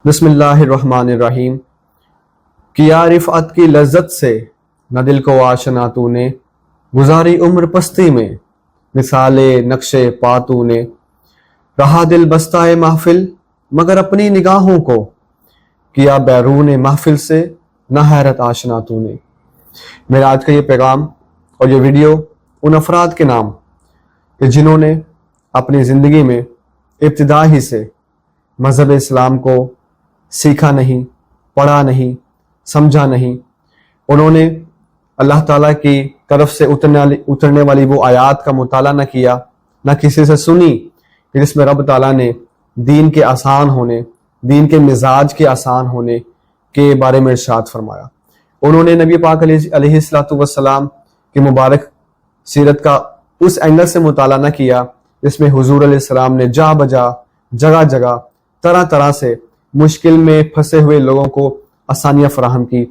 بسم اللہ الرحمن الرحیم۔ کیا رفعت کی لذت سے نہ دل کو آشنا تو نے، گزاری عمر پستی میں مثال نقش پا تو نے، رہا دل بستہ محفل مگر اپنی نگاہوں کو، کیا بیرون محفل سے نہ حیرت آشنا تو نے۔ میرا آج کا یہ پیغام اور یہ ویڈیو ان افراد کے نام کہ جنہوں نے اپنی زندگی میں ابتدا ہی سے مذہب اسلام کو سیکھا نہیں، پڑھا نہیں، سمجھا نہیں۔ انہوں نے اللہ تعالیٰ کی طرف سے اترنے والی وہ آیات کا مطالعہ نہ کیا، نہ کسی سے سنی کہ جس میں رب تعالیٰ نے دین کے آسان ہونے، دین کے مزاج کے آسان ہونے کے بارے میں ارشاد فرمایا۔ انہوں نے نبی پاک علیہ الصلوۃ والسلام کی مبارک سیرت کا اس اینگل سے مطالعہ نہ کیا جس میں حضور علیہ السلام نے جا بجا جگہ جگہ طرح طرح سے مشکل میں پھنسے ہوئے لوگوں کو آسانیاں فراہم کی۔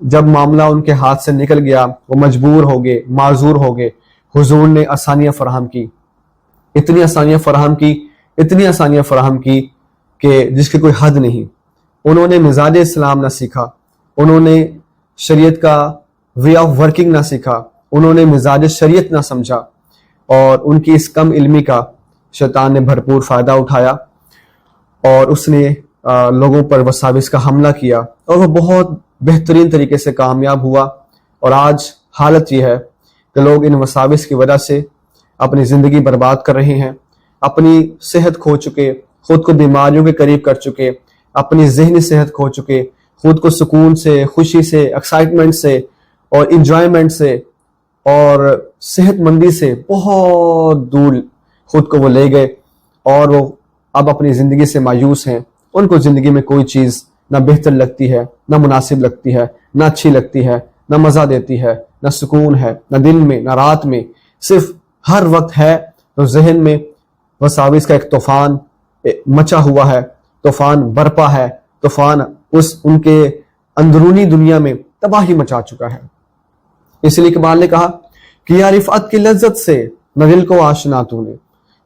جب معاملہ ان کے ہاتھ سے نکل گیا، وہ مجبور ہو گئے، معذور ہو گئے، حضور نے آسانیاں فراہم کی، اتنی آسانیاں فراہم کی کہ جس کی کوئی حد نہیں۔ انہوں نے مزاج اسلام نہ سیکھا، انہوں نے شریعت کا وے آف ورکنگ نہ سیکھا، انہوں نے مزاج شریعت نہ سمجھا، اور ان کی اس کم علمی کا شیطان نے بھرپور فائدہ اٹھایا اور اس نے لوگوں پر وساوس کا حملہ کیا، اور وہ بہت بہترین طریقے سے کامیاب ہوا۔ اور آج حالت یہ ہے کہ لوگ ان وساوس کی وجہ سے اپنی زندگی برباد کر رہے ہیں، اپنی صحت کھو چکے، خود کو بیماریوں کے قریب کر چکے، اپنی ذہنی صحت کھو چکے، خود کو سکون سے، خوشی سے، ایکسائٹمنٹ سے اور انجوائمنٹ سے اور صحت مندی سے بہت دور خود کو وہ لے گئے، اور وہ اب اپنی زندگی سے مایوس ہیں۔ ان کو زندگی میں کوئی چیز نہ بہتر لگتی ہے، نہ مناسب لگتی ہے، نہ اچھی لگتی ہے، نہ مزہ دیتی ہے، نہ سکون ہے، نہ دن میں، نہ رات میں، صرف ہر وقت ہے تو ذہن میں وساوس کا ایک طوفان مچا ہوا ہے، طوفان برپا ہے، طوفان ان کے اندرونی دنیا میں تباہی مچا چکا ہے۔ اس لیے اقبال نے کہا کہ یا رفعت کی لذت سے نہ دل کو آشنا تو نے،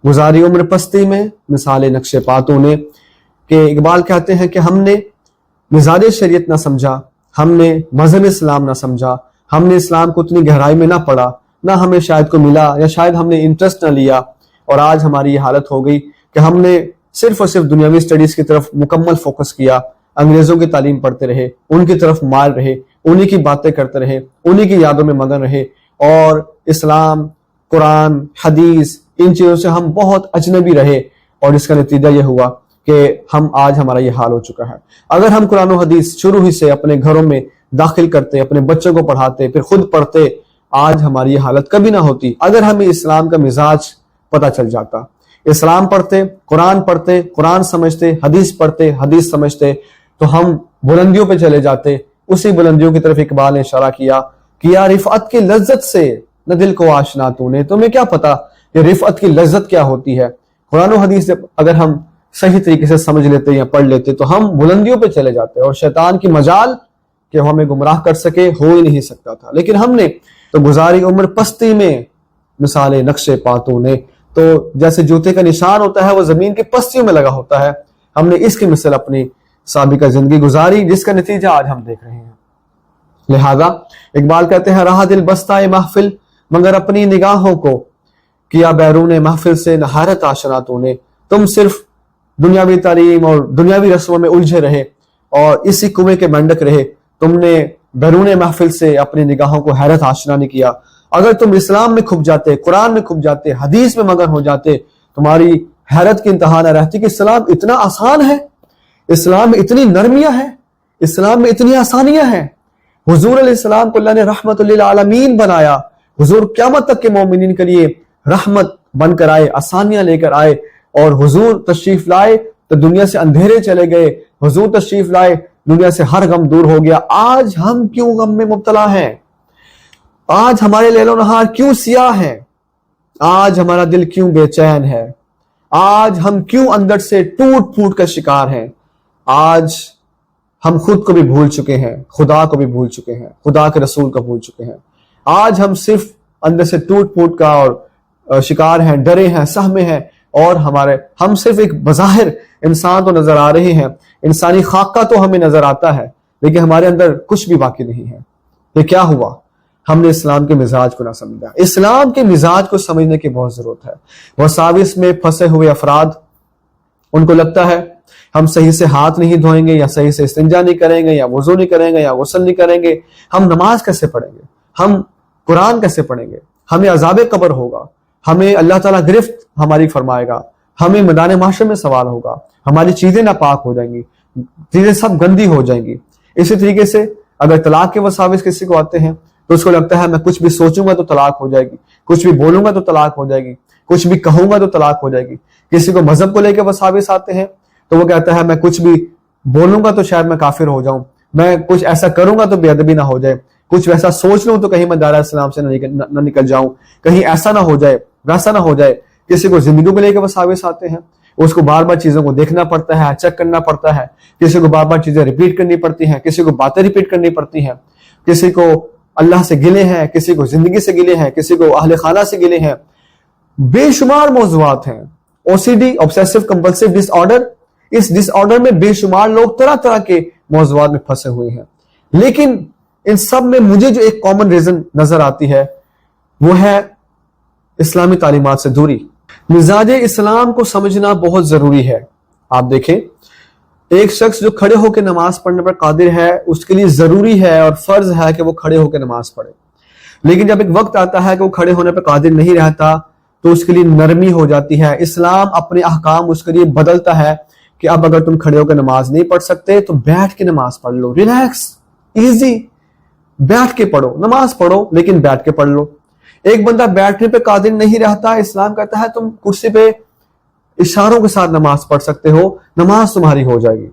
گزاری عمر پستی میں مثال نقش پا تو نے۔ کہ اقبال کہتے ہیں کہ ہم نے مزاج شریعت نہ سمجھا، ہم نے مذہب اسلام نہ سمجھا، ہم نے اسلام کو اتنی گہرائی میں نہ پڑھا، نہ ہمیں شاید کو ملا، یا شاید ہم نے انٹرسٹ نہ لیا، اور آج ہماری یہ حالت ہو گئی کہ ہم نے صرف اور صرف دنیاوی سٹڈیز کی طرف مکمل فوکس کیا، انگریزوں کی تعلیم پڑھتے رہے، ان کی طرف مائل رہے، انہی کی باتیں کرتے رہے، انہی کی یادوں میں مگن رہے، اور اسلام، قرآن، حدیث، ان چیزوں سے ہم بہت اجنبی رہے، اور اس کا نتیجہ یہ ہوا کہ آج ہمارا یہ حال ہو چکا ہے۔ اگر ہم قرآن و حدیث شروع ہی سے اپنے گھروں میں داخل کرتے، اپنے بچوں کو پڑھاتے، پھر خود پڑھتے، آج ہماری یہ حالت کبھی نہ ہوتی۔ اگر ہمیں اسلام کا مزاج پتہ چل جاتا، اسلام پڑھتے، قرآن سمجھتے، حدیث پڑھتے، حدیث سمجھتے، تو ہم بلندیوں پہ چلے جاتے۔ اسی بلندیوں کی طرف اقبال نے اشارہ کیا کہ یا رفعت کی لذت سے نہ دل کو آشنا تو نے۔ تمہیں کیا پتا کہ رفعت کی لذت کیا ہوتی ہے؟ قرآن و حدیث اگر ہم صحیح طریقے سے سمجھ لیتے یا پڑھ لیتے تو ہم بلندیوں پہ چلے جاتے، اور شیطان کی مجال کہ وہ ہمیں گمراہ کر سکے ہو ہی نہیں سکتا تھا۔ لیکن ہم نے تو گزاری عمر پستی میں مثال نقش پا تو نے۔ تو جیسے جوتے کا نشان ہوتا ہے وہ زمین کی پستیوں میں لگا ہوتا ہے، ہم نے اس کی مثل اپنی سابقہ زندگی گزاری، جس کا نتیجہ آج ہم دیکھ رہے ہیں۔ لہذا اقبال کہتے ہیں رہا دل بستہ محفل مگر اپنی نگاہوں کو، کیا بیرون محفل سے نہ حیرت آشنا تو نے۔ تم صرف دنیاوی تعلیم اور دنیاوی رسموں میں الجھے رہے اور اسی کنویں کے مینڈک رہے، تم نے بیرون محفل سے اپنی نگاہوں کو حیرت آشنا نہیں کیا۔ اگر تم اسلام میں کھپ جاتے، قرآن میں کھپ جاتے، حدیث میں مگن ہو جاتے، تمہاری حیرت کی انتہا نہ رہتی کہ اسلام اتنا آسان ہے، اسلام میں اتنی نرمیاں ہیں، اسلام میں اتنی آسانیاں ہیں۔ حضور علیہ السلام کو اللہ نے رحمت للعالمین بنایا، حضور قیامت تک کے مومنین کے لیے رحمت بن کر آئے، آسانیاں لے کر آئے، اور حضور تشریف لائے تو دنیا سے اندھیرے چلے گئے، حضور تشریف لائے دنیا سے ہر غم دور ہو گیا۔ آج ہم کیوں غم میں مبتلا ہیں؟ آج ہمارے لیل و نہار کیوں سیاہ ہیں؟ آج ہمارا دل کیوں بے چین ہے؟ آج ہم کیوں اندر سے ٹوٹ پھوٹ کا شکار ہیں؟ آج ہم خود کو بھی بھول چکے ہیں، خدا کو بھی بھول چکے ہیں، خدا کے رسول کو بھول چکے ہیں۔ آج ہم صرف اندر سے ٹوٹ پھوٹ کا اور شکار ہیں، ڈرے ہیں، سہمے ہیں، اور ہم صرف ایک بظاہر انسان تو نظر آ رہے ہیں، انسانی خاکہ تو ہمیں نظر آتا ہے، لیکن ہمارے اندر کچھ بھی باقی نہیں ہے۔ یہ کیا ہوا؟ ہم نے اسلام کے مزاج کو نہ سمجھا۔ اسلام کے مزاج کو سمجھنے کی بہت ضرورت ہے۔ وساوس میں پھنسے ہوئے افراد، ان کو لگتا ہے ہم صحیح سے ہاتھ نہیں دھوئیں گے، یا صحیح سے استنجا نہیں کریں گے، یا وضو نہیں کریں گے، یا غسل نہیں کریں گے، ہم نماز کیسے پڑھیں گے، ہم قرآن کیسے پڑھیں گے، ہمیں عذاب قبر ہوگا، ہمیں اللہ تعالیٰ گرفت ہماری فرمائے گا، ہمیں میدان محشر میں سوال ہوگا، ہماری چیزیں ناپاک ہو جائیں گی، چیزیں سب گندی ہو جائیں گی۔ اسی طریقے سے اگر طلاق کے وساوس کسی کو آتے ہیں تو اس کو لگتا ہے میں کچھ بھی سوچوں گا تو طلاق ہو جائے گی، کچھ بھی بولوں گا تو طلاق ہو جائے گی، کچھ بھی کہوں گا تو طلاق ہو جائے گی۔ کسی کو مذہب کو لے کے وساوس آتے ہیں تو وہ کہتا ہے میں کچھ بھی بولوں گا تو شاید میں کافر ہو جاؤں، میں کچھ ایسا کروں گا تو بے ادبی نہ ہو جائے، کچھ ویسا سوچ لوں تو کہیں میں دائرہ اسلام سے نہ نکل جاؤں، کہیں ایسا نہ ہو جائے، ویسا نہ ہو جائے۔ کسی کو زندگی کو لے کے وساوس آتے ہیں، اس کو بار بار چیزوں کو دیکھنا پڑتا ہے، چیک کرنا پڑتا ہے، کسی کو بار بار چیزیں ریپیٹ کرنی پڑتی ہیں، کسی کو باتیں ریپیٹ کرنی پڑتی ہیں، کسی کو اللہ سے گلے ہیں، کسی کو زندگی سے گلے ہیں، کسی کو اہل خانہ سے گلے ہیں۔ بے شمار موضوعات ہیں۔ OCD obsessive compulsive disorder، اس ڈس آرڈر میں بے شمار لوگ طرح طرح کے موضوعات میں پھنسے ہوئے ہیں، لیکن ان سب میں مجھے جو ایک کامن ریزن نظر آتی ہے وہ ہے اسلامی تعلیمات سے دوری۔ مزاج اسلام کو سمجھنا بہت ضروری ہے۔ آپ دیکھیں ایک شخص جو کھڑے ہو کے نماز پڑھنے پر قادر ہے، اس کے لیے ضروری ہے اور فرض ہے کہ وہ کھڑے ہو کے نماز پڑھے، لیکن جب ایک وقت آتا ہے کہ وہ کھڑے ہونے پر قادر نہیں رہتا تو اس کے لیے نرمی ہو جاتی ہے۔ اسلام اپنے احکام اس کے لیے بدلتا ہے کہ اب اگر تم کھڑے ہو کے نماز نہیں پڑھ سکتے تو بیٹھ کے نماز پڑھ لو، ریلیکس، ایزی، بیٹھ کے پڑھو، نماز پڑھو لیکن بیٹھ کے پڑھ لو۔ ایک بندہ بیٹھنے پہ قادر نہیں رہتا، اسلام کہتا ہے تم کرسی پہ اشاروں کے ساتھ نماز پڑھ سکتے ہو، نماز تمہاری ہو جائے گی۔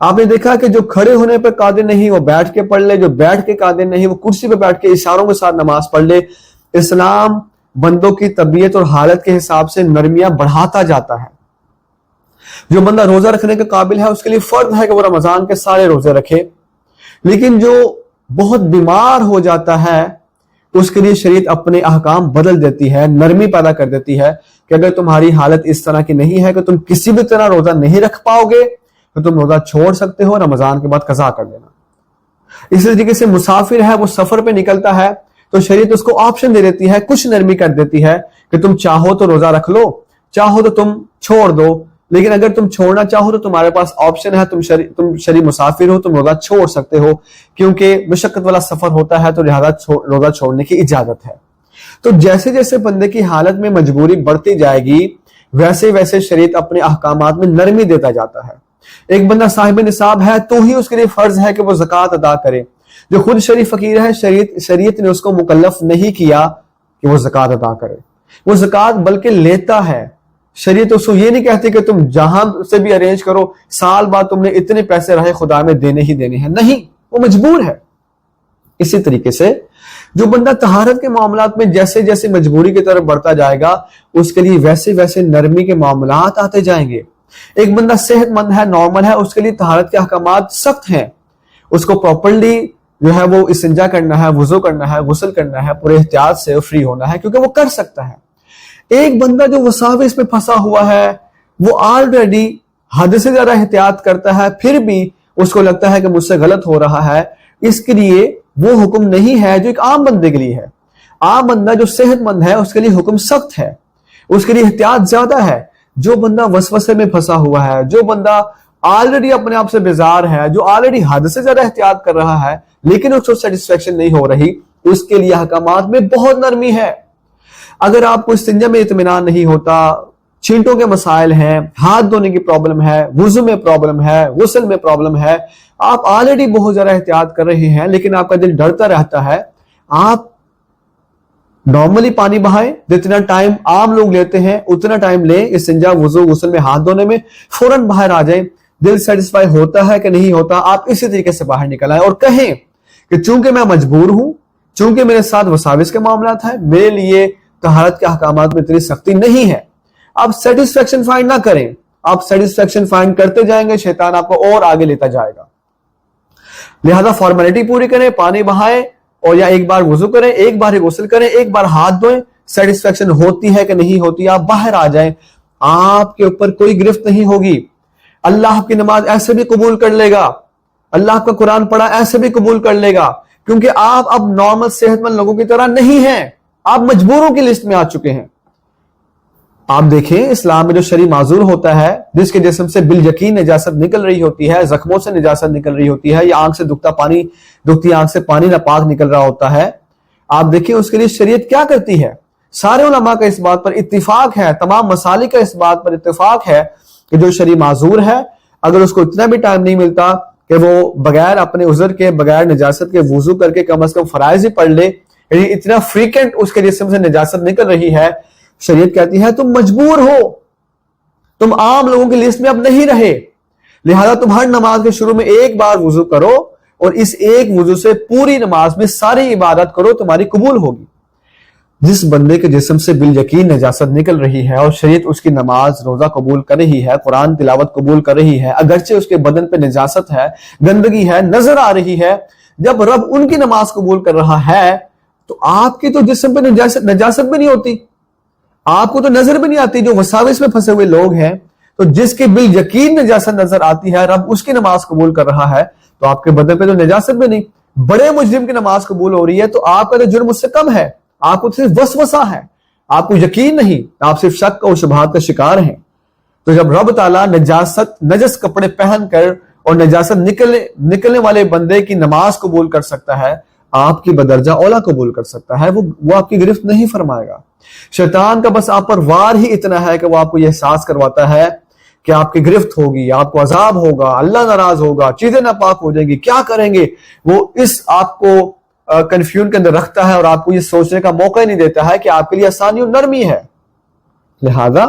آپ نے دیکھا کہ جو کھڑے ہونے پہ قادر نہیں وہ بیٹھ کے پڑھ لے، جو بیٹھ کے قادر نہیں وہ کرسی پہ بیٹھ کے اشاروں کے ساتھ نماز پڑھ لے۔ اسلام بندوں کی طبیعت اور حالت کے حساب سے نرمیاں بڑھاتا جاتا ہے۔ جو بندہ روزہ رکھنے کے قابل ہے اس کے لیے فرض ہے کہ وہ رمضان کے سارے روزے رکھے، لیکن جو بہت بیمار ہو جاتا ہے اس کے لیے شریعت اپنے احکام بدل دیتی ہے، نرمی پیدا کر دیتی ہے کہ اگر تمہاری حالت اس طرح کی نہیں ہے کہ تم کسی بھی طرح روزہ نہیں رکھ پاؤ گے تو تم روزہ چھوڑ سکتے ہو، رمضان کے بعد قضا کر دینا۔ اسی طریقے سے مسافر ہے، وہ سفر پہ نکلتا ہے تو شریعت اس کو آپشن دے دیتی ہے، کچھ نرمی کر دیتی ہے کہ تم چاہو تو روزہ رکھ لو، چاہو تو تم چھوڑ دو، لیکن اگر تم چھوڑنا چاہو تو تمہارے پاس آپشن ہے، تم شرعی مسافر ہو، تم روزہ چھوڑ سکتے ہو، کیونکہ مشقت والا سفر ہوتا ہے تو لہذا روزہ چھوڑنے کی اجازت ہے۔ تو جیسے جیسے بندے کی حالت میں مجبوری بڑھتی جائے گی ویسے ویسے شریعت اپنے احکامات میں نرمی دیتا جاتا ہے۔ ایک بندہ صاحب نصاب ہے تو ہی اس کے لیے فرض ہے کہ وہ زکوٰۃ ادا کرے۔ جو خود شریف فقیر ہے، شریعت نے اس کو مکلف نہیں کیا کہ وہ زکوٰۃ ادا کرے، وہ زکوٰۃ بلکہ لیتا ہے۔ شریعت اس کو یہ نہیں کہتی کہ تم جہاں سے بھی ارینج کرو، سال بعد تم نے اتنے پیسے رہے خدا میں دینے ہی دینے ہیں، نہیں، وہ مجبور ہے۔ اسی طریقے سے جو بندہ طہارت کے معاملات میں جیسے جیسے مجبوری کی طرف بڑھتا جائے گا اس کے لیے ویسے ویسے نرمی کے معاملات آتے جائیں گے۔ ایک بندہ صحت مند ہے، نارمل ہے، اس کے لیے طہارت کے احکامات سخت ہیں، اس کو پراپرلی جو ہے وہ استنجا کرنا ہے، وضو کرنا ہے، غسل کرنا ہے، پورے احتیاط سے فری ہونا ہے کیونکہ وہ کر سکتا ہے۔ ایک بندہ جو وساوس میں پھنسا ہوا ہے وہ آلریڈی حد سے زیادہ احتیاط کرتا ہے، پھر بھی اس کو لگتا ہے کہ مجھ سے غلط ہو رہا ہے، اس کے لیے وہ حکم نہیں ہے جو ایک عام بندے کے لیے ہے۔ عام بندہ جو صحت مند ہے اس کے لیے حکم سخت ہے، اس کے لیے احتیاط زیادہ ہے۔ جو بندہ وسوسے میں پھنسا ہوا ہے، جو بندہ آلریڈی اپنے آپ سے بیزار ہے، جو آلریڈی حد سے زیادہ احتیاط کر رہا ہے لیکن اس کو سیٹسفیکشن نہیں ہو رہی، اس کے لیے احکامات میں بہت نرمی ہے۔ اگر آپ کو استنجا میں اطمینان نہیں ہوتا، چھینٹوں کے مسائل ہیں، ہاتھ دھونے کی پرابلم ہے، وضو میں پرابلم ہے، غسل میں پرابلم ہے، آپ آلریڈی بہت زیادہ احتیاط کر رہے ہیں لیکن آپ کا دل ڈرتا رہتا ہے، آپ نارملی پانی بہائیں، جتنا ٹائم عام لوگ لیتے ہیں اتنا ٹائم لیں استنجا، وضو، غسل میں ہاتھ دھونے میں، فوراً باہر آ جائیں۔ دل سیٹسفائی ہوتا ہے کہ نہیں ہوتا، آپ اسی طریقے سے باہر نکل آئیں اور کہیں کہ چونکہ میں مجبور ہوں، چونکہ میرے ساتھ وساوس کے معاملات ہیں، میرے لیے طہارت کے احکامات میں اتنی سختی نہیں ہے۔ آپ سیٹسفیکشن فائنڈ نہ کریں، آپ سیٹسفیکشن فائنڈ کرتے جائیں گے، شیطان آپ کو اور آگے لیتا جائے گا۔ لہذا فارمیلٹی پوری کریں، پانی بہائیں اور یا ایک بار وضو کریں، ایک بار ہی غسل کریں، ایک بار ہاتھ دھوئیں، سیٹسفیکشن ہوتی ہے کہ نہیں ہوتی، آپ باہر آ جائیں آپ کے اوپر کوئی گرفت نہیں ہوگی. اللہ آپ کی نماز ایسے بھی قبول کر لے گا, اللہ کا قرآن پڑھا ایسے بھی قبول کر لے گا, کیونکہ آپ اب نارمل صحت مند لوگوں کی طرح نہیں ہیں, آپ مجبوروں کی لسٹ میں آ چکے ہیں. آپ دیکھیں اسلام میں جو شرعی معذور ہوتا ہے, جس کے جسم سے بالیقین نجاست نکل رہی ہوتی ہے, زخموں سے نجاست نکل رہی ہوتی ہے, یا آنکھ سے دکھتی آنکھ سے پانی ناپاک نکل رہا ہوتا ہے, آپ دیکھیں اس کے لیے شریعت کیا کرتی ہے. سارے علماء کا اس بات پر اتفاق ہے, تمام مسالک کا اس بات پر اتفاق ہے کہ جو شرعی معذور ہے, اگر اس کو اتنا بھی ٹائم نہیں ملتا کہ وہ بغیر اپنے عذر کے, بغیر نجاست کے وضو کر کے کم از کم فرائض ہی پڑھ لے, یعنی اتنا فریکینٹ اس کے جسم سے نجاست نکل رہی ہے, شریعت کہتی ہے تم مجبور ہو, تم عام لوگوں کی لسٹ میں اب نہیں رہے, لہذا تم ہر نماز کے شروع میں ایک بار وضو کرو اور اس ایک وضو سے پوری نماز میں ساری عبادت کرو, تمہاری قبول ہوگی. جس بندے کے جسم سے بالیقین نجاست نکل رہی ہے اور شریعت اس کی نماز روزہ قبول کر رہی ہے, قرآن تلاوت قبول کر رہی ہے, اگرچہ اس کے بدن پہ نجاست ہے, گندگی ہے, نظر آ رہی ہے, جب رب ان کی نماز قبول کر رہا ہے تو آپ کی تو جسم پہ نجاست بھی نہیں ہوتی, آپ کو تو نظر بھی نہیں آتی. جو وساوس میں پھنسے ہوئے لوگ ہیں, تو جس کی بالیقین نجاست نظر آتی ہے, رب اس کی نماز قبول کر رہا ہے, تو آپ کے بدن پہ تو نجاست بھی نہیں. بڑے مجرم کی نماز قبول ہو رہی ہے تو آپ کا تو جرم اس سے کم ہے, آپ کو صرف وسوسہ ہے, آپ کو یقین نہیں, آپ صرف شک اور شبہات کا شکار ہیں. تو جب رب تعالیٰ نجس کپڑے پہن کر اور نجاست نکلنے والے بندے کی نماز قبول کر سکتا ہے, آپ کی بدرجہ اولا قبول کر سکتا ہے, وہ آپ کی گرفت نہیں فرمائے گا. شیطان کا بس آپ پر وار ہی اتنا ہے کہ وہ آپ کو یہ احساس کرواتا ہے کہ آپ کی گرفت ہوگی, آپ کو عذاب ہوگا, اللہ ناراض ہوگا, چیزیں ناپاک ہو جائیں گی, کیا کریں گے. وہ اس آپ کو کنفیوژن کے اندر رکھتا ہے اور آپ کو یہ سوچنے کا موقع ہی نہیں دیتا ہے کہ آپ کے لیے آسانی اور نرمی ہے. لہذا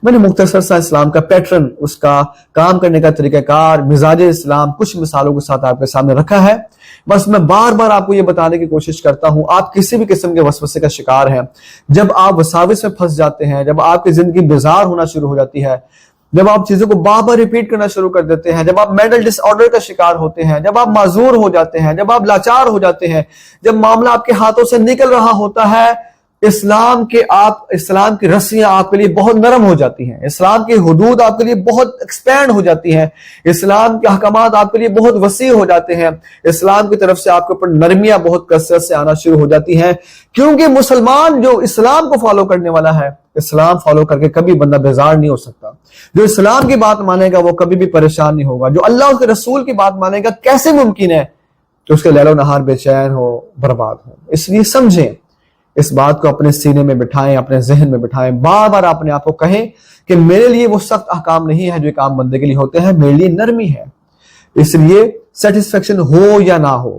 میں نے مختصر سا اسلام کا پیٹرن, اس کا کام کرنے کا طریقہ کار, مزاج اسلام کچھ مثالوں کے ساتھ آپ کے سامنے رکھا ہے. بس میں بار بار آپ کو یہ بتانے کی کوشش کرتا ہوں, آپ کسی بھی قسم کے وسوسے کا شکار ہیں, جب آپ وساوس میں پھنس جاتے ہیں, جب آپ کی زندگی بیزار ہونا شروع ہو جاتی ہے, جب آپ چیزوں کو بار بار ریپیٹ کرنا شروع کر دیتے ہیں, جب آپ مینٹل ڈس آرڈر کا شکار ہوتے ہیں, جب آپ معذور ہو جاتے ہیں, جب آپ لاچار ہو جاتے ہیں, جب معاملہ آپ کے ہاتھوں سے نکل رہا ہوتا ہے, اسلام کی رسیاں آپ کے لیے بہت نرم ہو جاتی ہیں, اسلام کی حدود آپ کے لیے بہت ایکسپینڈ ہو جاتی ہیں, اسلام کے احکامات آپ کے لیے بہت وسیع ہو جاتے ہیں, اسلام کی طرف سے آپ کے اوپر نرمیاں بہت کثرت سے آنا شروع ہو جاتی ہیں. کیونکہ مسلمان جو اسلام کو فالو کرنے والا ہے, اسلام فالو کر کے کبھی بندہ بیزار نہیں ہو سکتا. جو اسلام کی بات مانے گا وہ کبھی بھی پریشان نہیں ہوگا. جو اللہ کے رسول کی بات مانے گا, کیسے ممکن ہے کہ اس کے لیل و نہار بے چین ہو, برباد ہو. اس لیے سمجھیں, اس بات کو اپنے سینے میں بٹھائیں, اپنے ذہن میں بٹھائیں, بار بار اپنے آپ کو کہیں کہ میرے لیے وہ سخت احکام نہیں ہے جو ایک عام بندے کے لیے ہوتے ہیں, میرے لیے نرمی ہے. اس لیے سیٹسفیکشن ہو یا نہ ہو,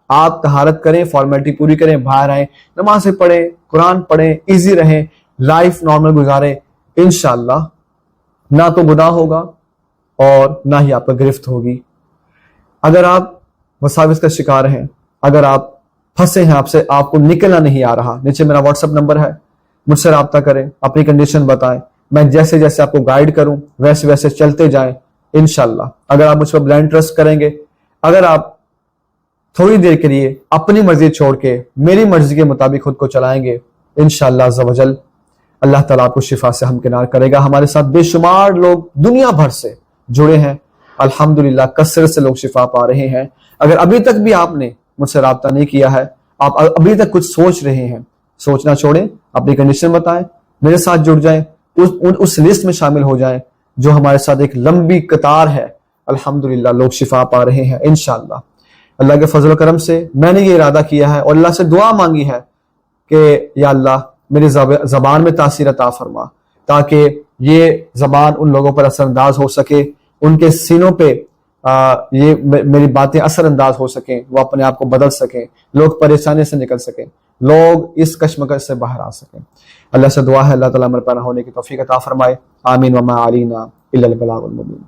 آپ طہارت کریں, فارمیلٹی پوری کریں, باہر آئیں, نمازیں پڑھیں, قرآن پڑھیں, ایزی رہیں, لائف نارمل گزاریں, انشاءاللہ نہ تو گناہ ہوگا اور نہ ہی آپ پر گرفت ہوگی. اگر آپ وساوس کا شکار ہیں, اگر آپ پھنسے ہیں, آپ کو نکلنا نہیں آ رہا, نیچے میرا واٹس ایپ نمبر ہے, مجھ سے رابطہ کریں, اپنی کنڈیشن بتائیں, میں جیسے جیسے آپ کو گائیڈ کروں ویسے ویسے چلتے جائیں انشاءاللہ. اگر آپ مجھ پر بلائنڈ ٹرسٹ کریں گے, اگر آپ تھوڑی دیر کے لیے اپنی مرضی چھوڑ کے میری مرضی کے مطابق خود کو چلائیں گے, انشاءاللہ عز و جل اللہ تعالیٰ آپ کو شفا سے ہمکنار کرے گا. ہمارے ساتھ بے شمار لوگ دنیا بھر سے جڑے ہیں, الحمدللہ کثرت سے لوگ شفا پا رہے ہیں. اگر ابھی تک بھی آپ نے مجھ سے رابطہ نہیں کیا ہے, آپ ابھی تک کچھ سوچ رہے ہیں, سوچنا چھوڑیں, اپنی کنڈیشن بتائیں, میرے ساتھ جڑ جائیں, اس لسٹ میں شامل ہو جائیں جو ہمارے ساتھ ایک لمبی قطار ہے. الحمدللہ لوگ شفا پا رہے ہیں انشاءاللہ. اللہ کے فضل و کرم سے میں نے یہ ارادہ کیا ہے اور اللہ سے دعا مانگی ہے کہ یا اللہ میری زبان میں تاثیر عطا فرما, تاکہ یہ زبان ان لوگوں پر اثر انداز ہو سکے, ان کے سینوں پہ یہ میری باتیں اثر انداز ہو سکیں, وہ اپنے آپ کو بدل سکیں, لوگ پریشانی سے نکل سکیں, لوگ اس کشمکش سے باہر آ سکیں. اللہ سے دعا ہے اللہ تعالیٰ ہمارے پناہ ہونے کی توفیق عطا فرمائے. آمین. وما علینا الا البلاغ المبین.